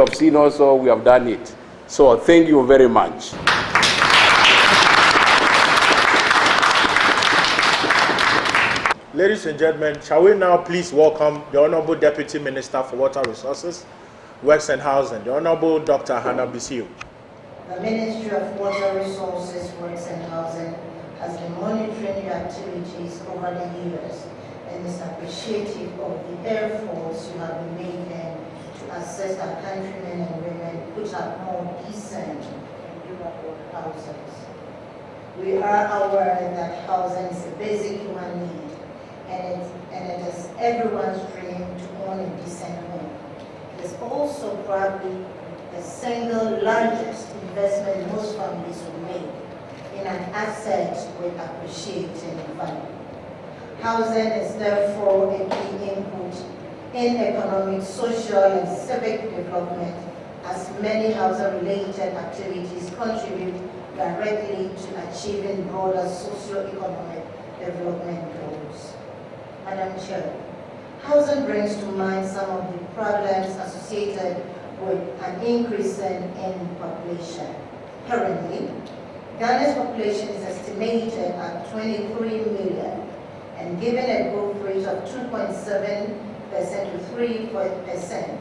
you have seen also, we have done it. So thank you very much. Ladies and gentlemen, shall we now please welcome the Honorable Deputy Minister for Water Resources, Works and Housing, the Honorable Dr. Hannah Bisiu. The Ministry of Water Resources, Works and Housing has been monitoring your activities over the years and is appreciative of the efforts you have been making to assist our countrymen and women put up more decent and durable houses. We are aware that housing is a basic human need, and it is everyone's dream to own a decent home. It is also probably the single largest investment most families will make in an asset with appreciating value. Housing is therefore a key input in economic, social, and civic development, as many housing-related activities contribute directly to achieving broader socio-economic development goals. Madam Chair, housing brings to mind some of the problems associated with an increase in population. Currently, Ghana's population is estimated at 23 million, and given a growth rate of 2.7% to 3%,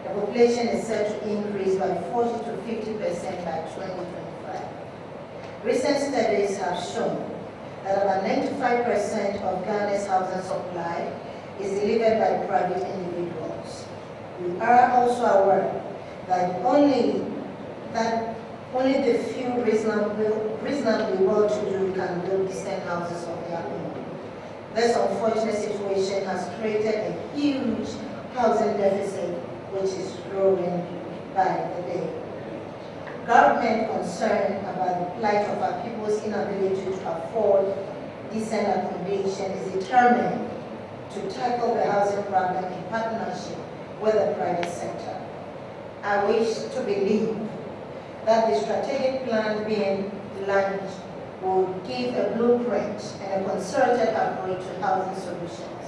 the population is set to increase by 40 to 50% by 2025. Recent studies have shown that about 95% of Ghana's housing supply is delivered by private individuals. We are also aware that only the few reasonably well-to-do can build decent houses of their own. This unfortunate situation has created a huge housing deficit, which is growing by the day. Government concern about the plight of our people's inability to afford decent accommodation is determined to tackle the housing problem in partnership with the private sector. I wish to believe that the strategic plan being launched will give a blueprint and a concerted approach to housing solutions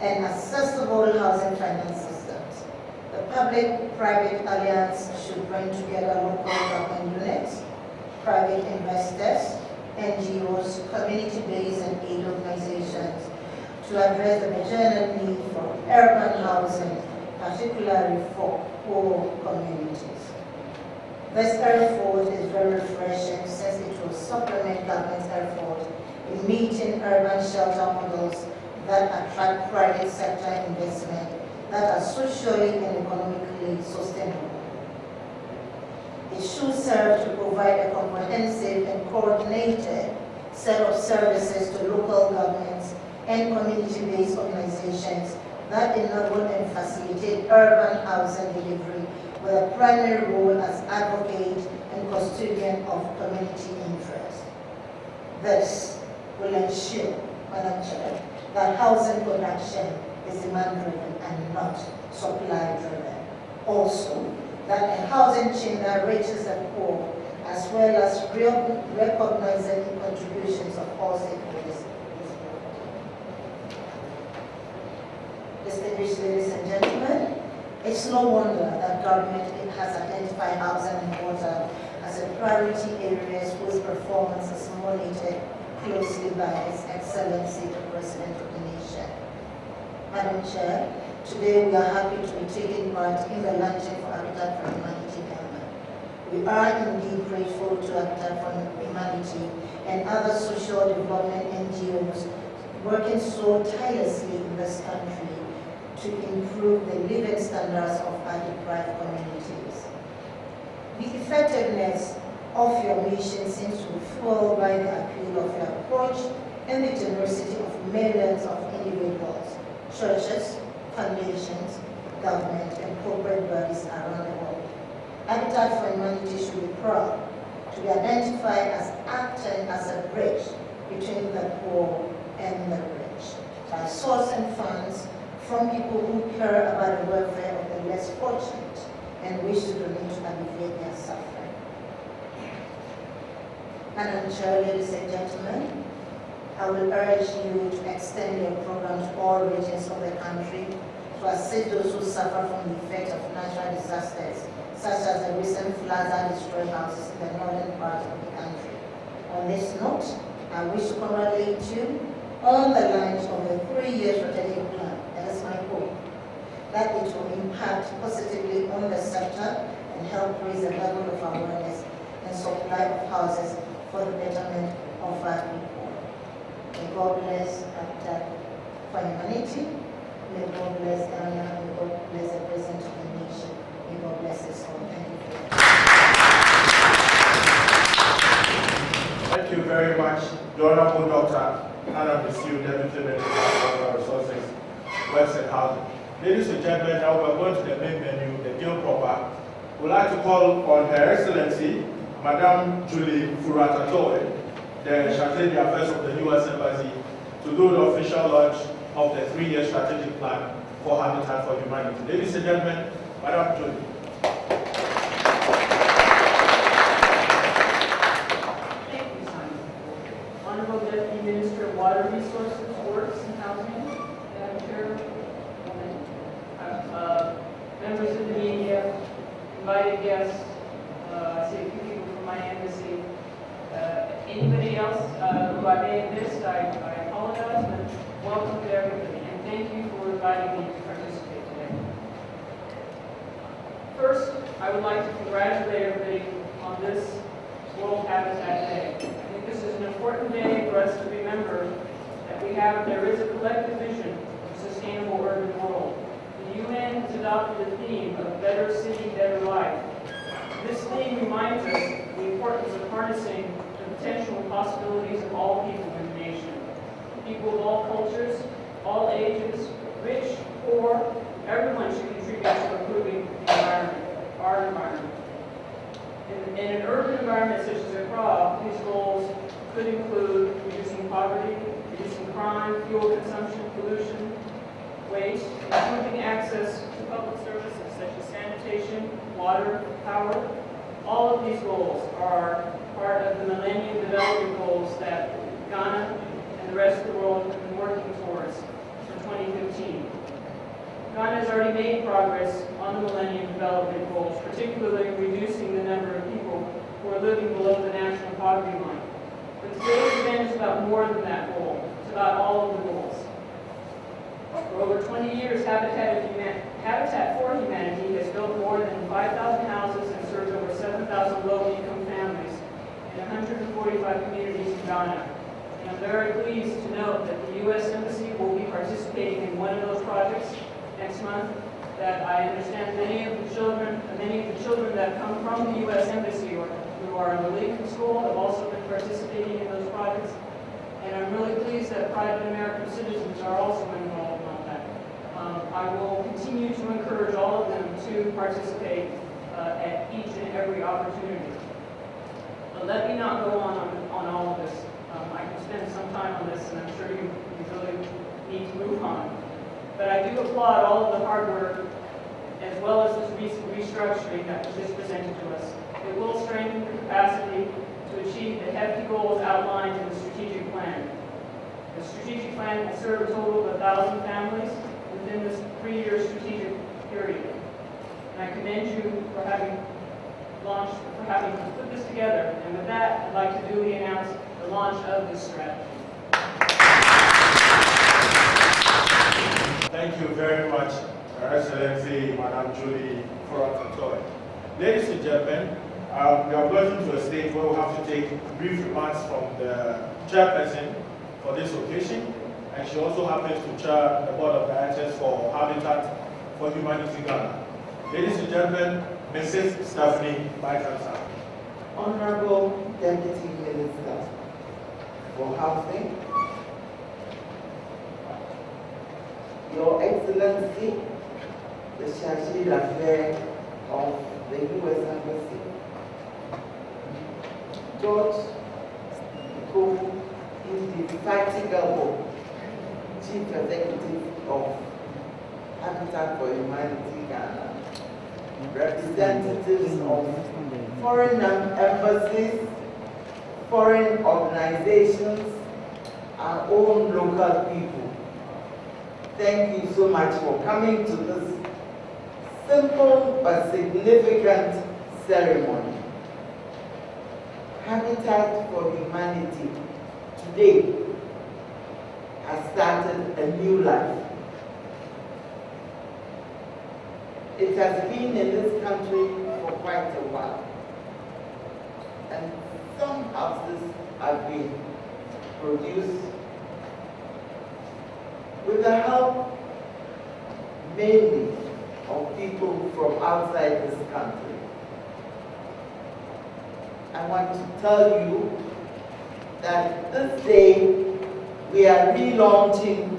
and accessible housing finance systems. The public-private alliance should bring together local government units, private investors, NGOs, community-based and aid organizations to address the maternal need for urban housing, particularly for poor communities. This effort is very refreshing since it will supplement government's effort in meeting urban shelter models that attract private sector investment that are socially and economically sustainable. It should serve to provide a comprehensive and coordinated set of services to local governments and community-based organizations that enable and facilitate urban housing delivery with a primary role as advocate and custodian of community interest. This will ensure, Madam Chair, that housing production is demand-driven and not supply-driven. Also, that a housing chain that reaches the poor, as well as recognizing the contributions of all stakeholders. Distinguished ladies and gentlemen, it's no wonder that government has identified housing and water as a priority areas whose performance is monitored closely by His Excellency, the President of the nation. Madam Chair, today we are happy to be taking part in the launching for Habitat for Humanity Ghana. We are indeed grateful to Habitat for Humanity and other social development NGOs working so tirelessly in this country to improve the living standards of our deprived communities. The effectiveness of your mission seems to be fueled by the appeal of your approach and the generosity of millions of individuals, churches, foundations, government, and corporate bodies around the world. Habitat for Humanity should be proud to be identified as acting as a bridge between the poor and the rich by sourcing funds from people who care about the welfare of the less fortunate and wish to donate to alleviate their suffering. Madam Chair, ladies and gentlemen, I will urge you to extend your program to all regions of the country to assist those who suffer from the effects of natural disasters such as the recent floods that destroyed houses in the northern part of the country. On this note, I wish to congratulate you on the launch of a 3-year strategic plan. It is my hope that it will impact positively on the sector and help raise the level of awareness and supply of houses for the betterment of our people. May God bless for humanity. May God bless Ghana. May God bless the president of the nation. May God bless us all. Thank you for that. Thank you very much, the Honorable Dr. Hannah Bisiu, Deputy Minister of Water Resources, Works and Housing. Ladies and gentlemen, now we're going to the main menu, the deal proper. We'd like to call on Her Excellency, Madame Julie Furatatoe, the Chargée d'Affaires of the U.S. Embassy, to do the official launch of the 3-year strategic plan for Habitat for Humanity. Ladies and gentlemen, Madame Julie. Thank you, Simon. Honorable Deputy Minister of Water Resources, Works and Housing, Madam Chairwoman, members of the media, invited guests, I see a few people from my embassy. Anybody else who I may have missed, I apologize, but welcome to everybody, and thank you for inviting me to participate today. First, I would like to congratulate everybody on this World Habitat Day. I think this is an important day for us to remember that there is a collective vision of a sustainable urban world. The UN has adopted the theme of better city, better life. This theme reminds us the importance of harnessing the potential and possibilities of all people in the nation. People of all cultures, all ages, rich, poor, everyone should contribute to improving the environment, our environment. In an urban environment such as Accra, these goals could include reducing poverty, reducing crime, fuel consumption, pollution, waste, improving access to public services such as sanitation, water, power. All of these goals are part of the Millennium Development Goals that Ghana and the rest of the world have been working towards for 2015. Ghana has already made progress on the Millennium Development Goals, particularly reducing the number of people who are living below the national poverty line. But today's event is about more than that goal. It's about all of the goals. For over 20 years, Habitat for Humanity has built more than 5,000 houses and served over 7,000 low-income families in 145 communities in Ghana. And I'm very pleased to note that the U.S. Embassy will be participating in one of those projects next month. That I understand many of the children that come from the U.S. Embassy or who are in the Lincoln School have also been participating in those projects. And I'm really pleased that private American citizens are also involved on that. I will continue to encourage all of them to participate at each and every opportunity. But let me not go on all of this. I can spend some time on this, and I'm sure you really need to move on. But I do applaud all of the hard work, as well as this recent restructuring that was just presented to us. It will strengthen the capacity to achieve the hefty goals outlined in the strategic plan. The strategic plan will serve a total of 1,000 families within this 3-year strategic period. And I commend you for having put this together. And with that, I'd like to duly announce the launch of this strategy. Thank you very much, Her Excellency, Madame Julie Furatatoe. Ladies and gentlemen, we are going to a stage where we have to take brief remarks from the chairperson for this occasion, and she also happens to chair the board of directors for Habitat for Humanity Ghana. Ladies and gentlemen, Mrs. Stephanie Baikansa. Honorable Deputy Minister for Housing, Your Excellency, the Chargée d'Affaires of the U.S. Embassy, George Ikoku, indefatigable Chief Executive of Habitat for Humanity Ghana, representatives of foreign embassies, foreign organizations, our own local people. Thank you so much for coming to this simple but significant ceremony. Habitat for Humanity today has started a new life. It has been in this country for quite a while, and some houses have been produced with the help mainly of people from outside this country. I want to tell you that this day we are relaunching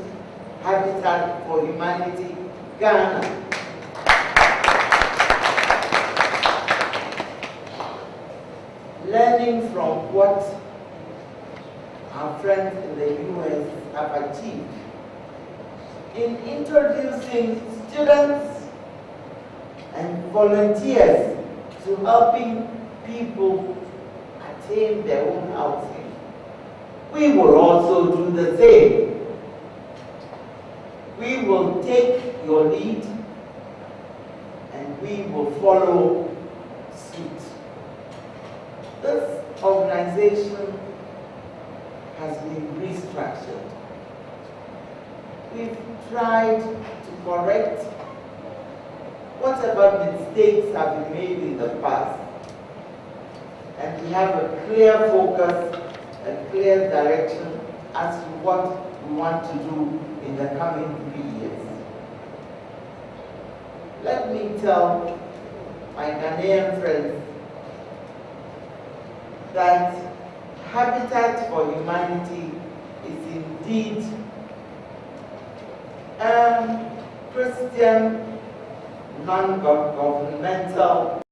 Habitat for Humanity Ghana. Learning from what our friends in the US have achieved in introducing students and volunteers to helping people attain their own housing. We will also do the same. We will take your lead and we will follow suit. This organization has been restructured. We've tried to correct whatever mistakes have been made in the past. And we have a clear focus, a clear direction as to what we want to do in the coming 3 years. Let me tell my Ghanaian friends that Habitat for Humanity is indeed a Christian non-governmental